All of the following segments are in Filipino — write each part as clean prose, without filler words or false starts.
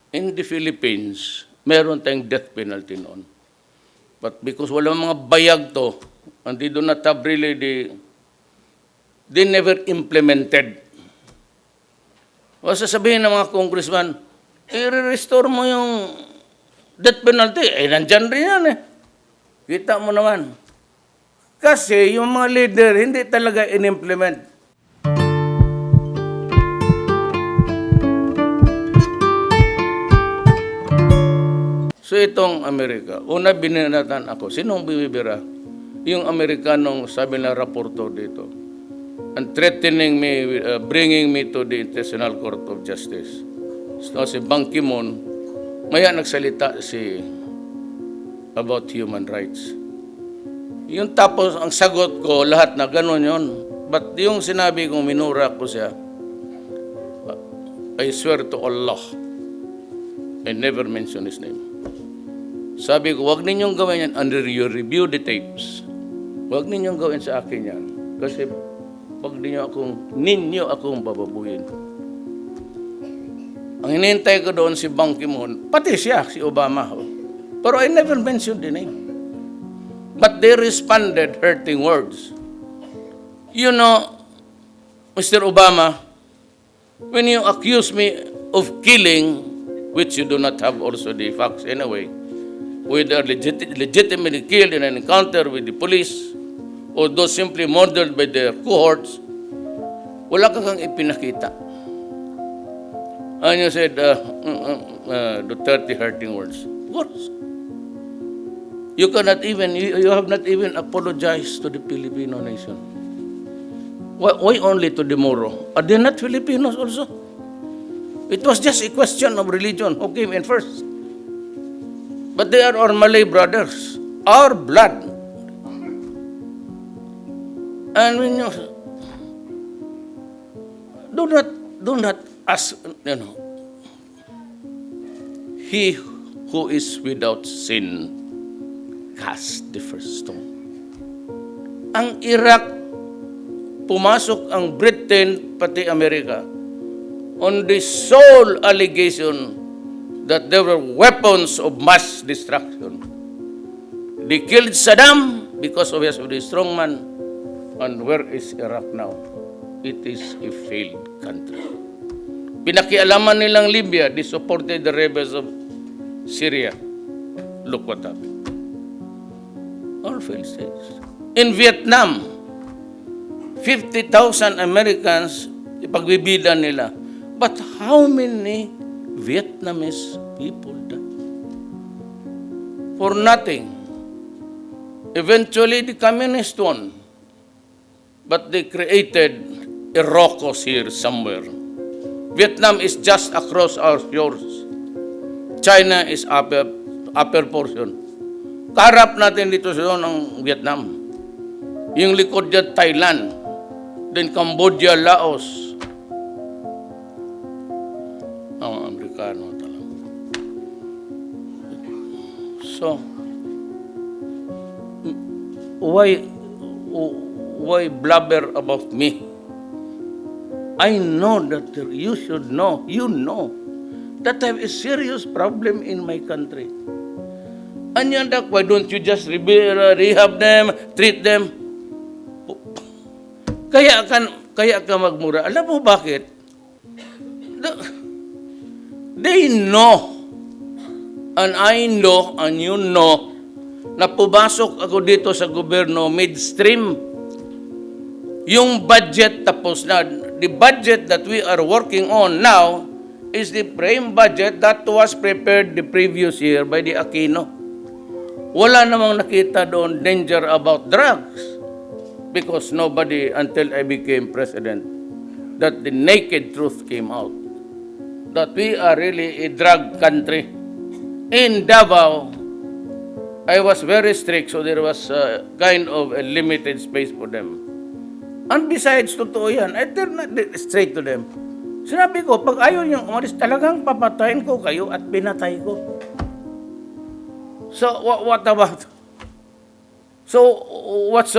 in the Philippines, meron tayong death penalty noon. But because walang mga bayag to, and they do not have really they never implemented. O sasabihin ng mga congressman, i-restore mo yung death penalty. Nandyan rin yan eh. Kita mo naman. Kasi yung mga leader, hindi talaga in-implement. So itong Amerika, una binanatan ako, sinong bibira? Yung Amerikanong sabi na raporto dito, and threatening me, bringing me to the International Court of Justice. So si Ban Ki-moon, maya nagsalita about human rights. Yung tapos, ang sagot ko, lahat na gano'n yun. But yung sinabi kong minura ko siya, I swear to Allah, I never mention his name. Sabi ko, wag ninyong gawin yan under your review the tapes. Wag ninyong gawin sa akin yan. Kasi pag ninyo akong bababuhin. Ang hinihintay ko doon si Ban Ki-moon, pati siya, si Obama. Pero I never mentioned the name. But they responded hurting words. You know, Mr. Obama, when you accuse me of killing, which you do not have also the facts anyway, whether legitimately killed in an encounter with the police or those simply murdered by their cohorts, wala kang ipinakita. And you said, Duterte hurting words. What? You have not even apologized to the Filipino nation. Why only to the Moro? Are they not Filipinos also? It was just a question of religion. Who came in first? But they are our Malay brothers, our blood. And when you do not ask, he who is without sin cast the first stone. Ang Iraq, pumasok ang Britain, pati Amerika, on the sole allegation that there were weapons of mass destruction. They killed Saddam because of his strong man. And where is Iraq now? It is a failed country. Pinakialaman nilang Libya, they supported the rebels of Syria. Look what happened. All failed states. In Vietnam, 50,000 Americans, ipagbibida nila. But how many Vietnamese people died? For nothing. Eventually, the communists won. But they created a Rocos here somewhere. Vietnam is just across our shores. China is upper portion. Kaharap natin dito sa ng Vietnam. Yung likod dyan, Thailand. Then Cambodia, Laos. Ang Amerikano talaga. So, why blabber about me? I know that you should know, you know, that I have a serious problem in my country. And yan, why don't you just rehab them, treat them? Kaya ka magmura. Alam mo bakit? They know, and I know, and you know, na pumasok ako dito sa gobyerno midstream. Yung budget tapos na. The budget that we are working on now is the frame budget that was prepared the previous year by the Aquino. Wala namang nakita doon danger about drugs because nobody, until I became president, that the naked truth came out. That we are really a drug country. In Davao, I was very strict, so there was kind of a limited space for them. And besides, totoo yan, I turned straight to them. Sinabi ko, pag ayaw niyong umalis, talagang papatayin ko kayo at pinatay ko. So, what about? So, what's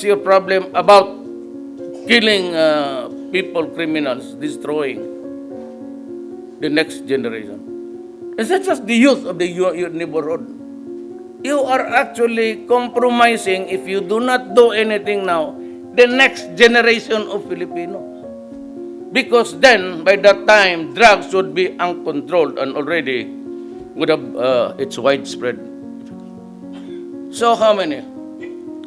your problem about killing people, criminals, destroying? the next generation. It's not just the youth of the your neighborhood. You are actually compromising if you do not do anything now, the next generation of Filipino. Because then, by that time, drugs would be uncontrolled and already would have it's widespread. So how many?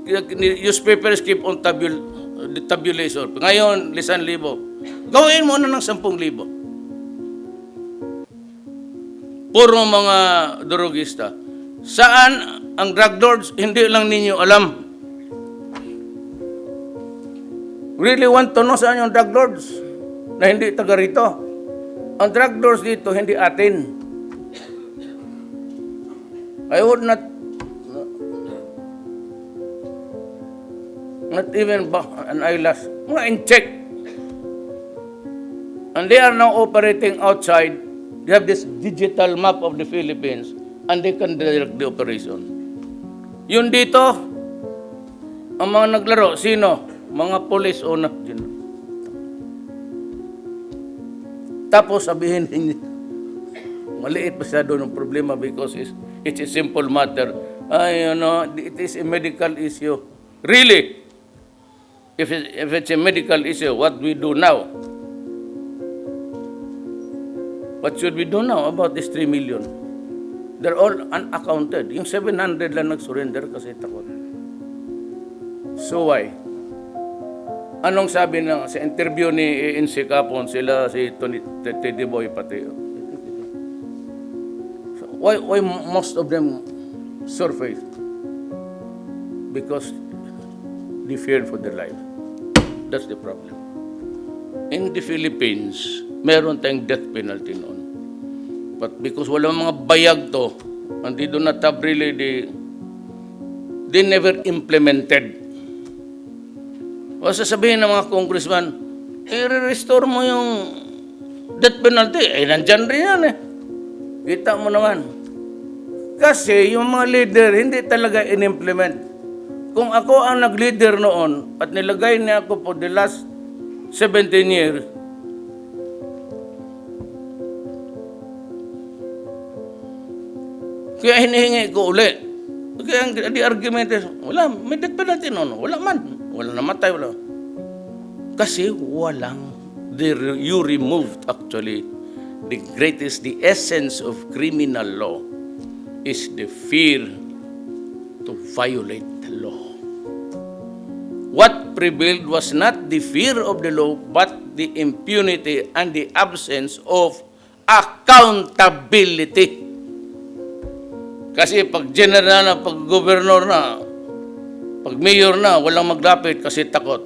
Newspapers keep on tabulation. Ngayon, 1,000. Gawin mo na ng 10,000. Puro mga drogista. Saan ang drug lords? Hindi lang ninyo alam. Really want to know saan yung drug lords? Na hindi taga rito. Ang drug lords dito, hindi atin. I would not even an eyelash. Mga in-check. And they are now operating outside. They have this digital map of the Philippines and they can direct the operation. Yun dito, ang mga naglaro, sino? Mga police o na. Tapos sabihin ninyo, maliit masyado ng problema because it's a simple matter. It is a medical issue. Really? If it's a medical issue, what we do now? What should we do now about this 3 million? They're all unaccounted. Yung 700 lang nag-surrender kasi takot. So why? Anong sabi sa interview ni ANC kapon, sila si Teddy Boy pati. So why most of them surface? Because they feared for their life. That's the problem. In the Philippines, meron tayong death penalty noon. But because wala mga bayag to, and they do not have really they never implemented. O sasabihin ng mga congressman, i-restore mo yung death penalty. Nandyan rin yan eh. Kita mo naman. Kasi yung mga leader, hindi talaga in-implement. Kung ako ang nag-leader noon, at nilagay niya ako for the last 17 years, kaya hinihingi ko uli. Kaya the argument is, wala, may death penalty noon. Wala man. Wala namatay, wala. Kasi walang, you removed actually the essence of criminal law is the fear to violate the law. What prevailed was not the fear of the law, but the impunity and the absence of accountability. Kasi pag general na, pag gobernador na, pag mayor na, walang maglapit kasi takot.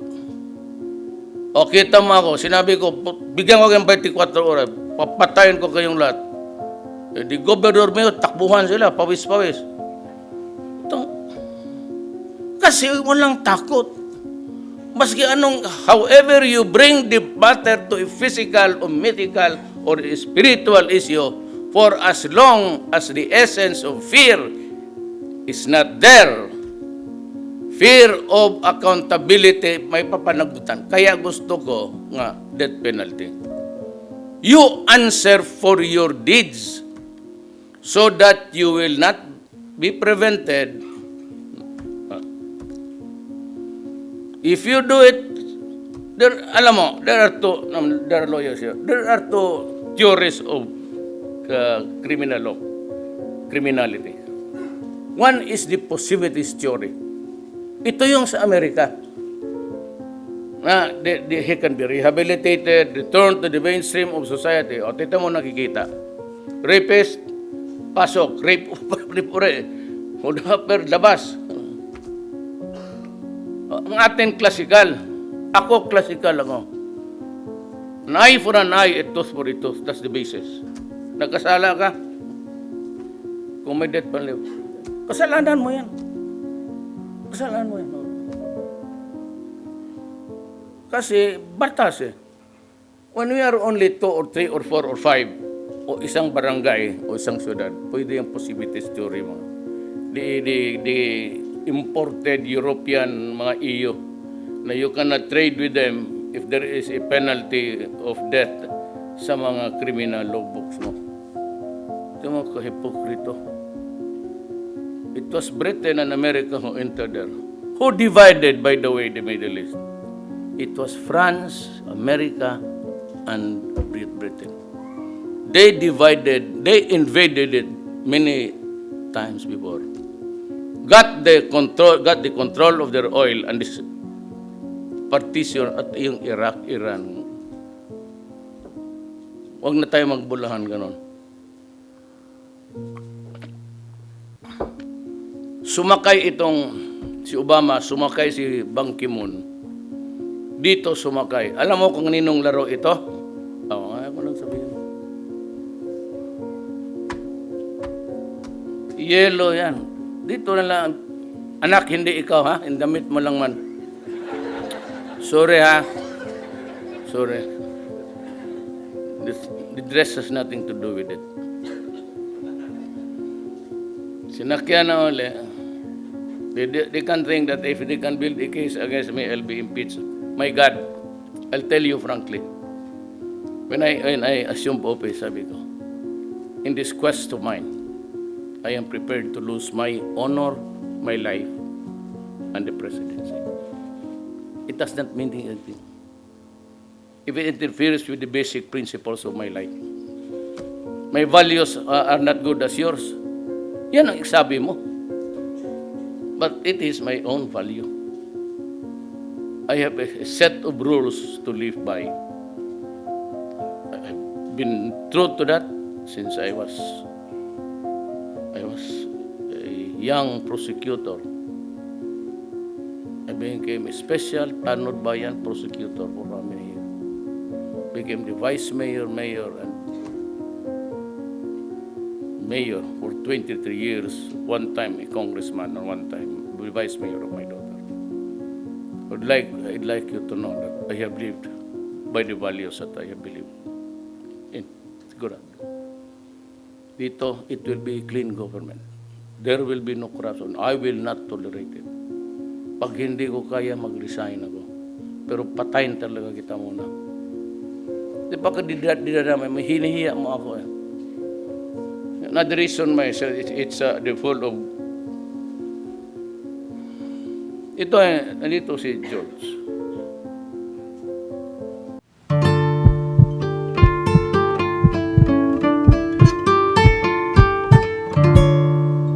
O kita mo ako, sinabi ko, bigyan ko kayong 24 oras, papatayin ko kayong lahat. Eh, di gobernador mayor, takbuhan sila, pawis-pawis. Kasi walang takot. Maski anong, however you bring the matter to a physical or medical or a spiritual issue, for as long as the essence of fear is not there, fear of accountability, may papanagutan. Kaya gusto ko nga death penalty. You answer for your deeds so that you will not be prevented. If you do it, there are lawyers here. There are two theories of criminal law, criminality. One is the positivist theory. Ito yung sa Amerika. He can be rehabilitated, returned to the mainstream of society. O, tita mo nakikita. Rapist, pasok. Rape, labas. Ang atin klasikal. Ako klasikal ako. An eye for an eye, a tooth for a tooth. That's the basis. Nagkasala ka, kung may death penalty, kasalanan mo yan. Kasalanan mo yan. Kasi batas eh. When we are only 2 or 3 or 4 or 5, o isang barangay o isang syudad, pwede yung possibility theory mo. The imported European mga EU na you cannot trade with them if there is a penalty of death sa mga criminal logbooks mo. Ito mga kahipokrito. It was Britain and America who entered there. Who divided, by the way, the Middle East? It was France, America, and Great Britain. They divided, they invaded it many times before. Got the control of their oil and this partition at yung Iraq, Iran. Huwag na tayo magbulahan ganon. Sumakay itong si Obama, sumakay si Ban Ki-moon. Dito sumakay. Alam mo kung ninong laro ito? Ayaw ko lang sabihin. Yellow yan. Dito na lang. Anak, hindi ikaw ha? Indamit mo lang man. Sorry ha. Sorry. The dress has nothing to do with it. Sinakyan na uli. They can think that if they can build a case against me, I'll be impeached. My God, I'll tell you frankly. When I assumed office, sabi ko, in this quest of mine, I am prepared to lose my honor, my life, and the presidency. It does not mean anything. If it interferes with the basic principles of my life, my values are not good as yours. Yan ang sabi mo. But it is my own value. I have a set of rules to live by. I've been true to that since I was a young prosecutor. I became a special Tanod Bayan prosecutor for how many years. Became the vice mayor, and mayor for 23 years, one time a congressman and one time the vice mayor of my daughter. I'd like you to know that I have lived by the values that I have believed in. Good. Dito, it will be clean government. There will be no corruption. I will not tolerate it. Pag hindi ko kaya, mag-resign ako. Pero patayin talaga kita muna. Di ba ka didadamay, may hinihiya mo ako eh. Another reason myself, it's the fault of... Ito nandito si George.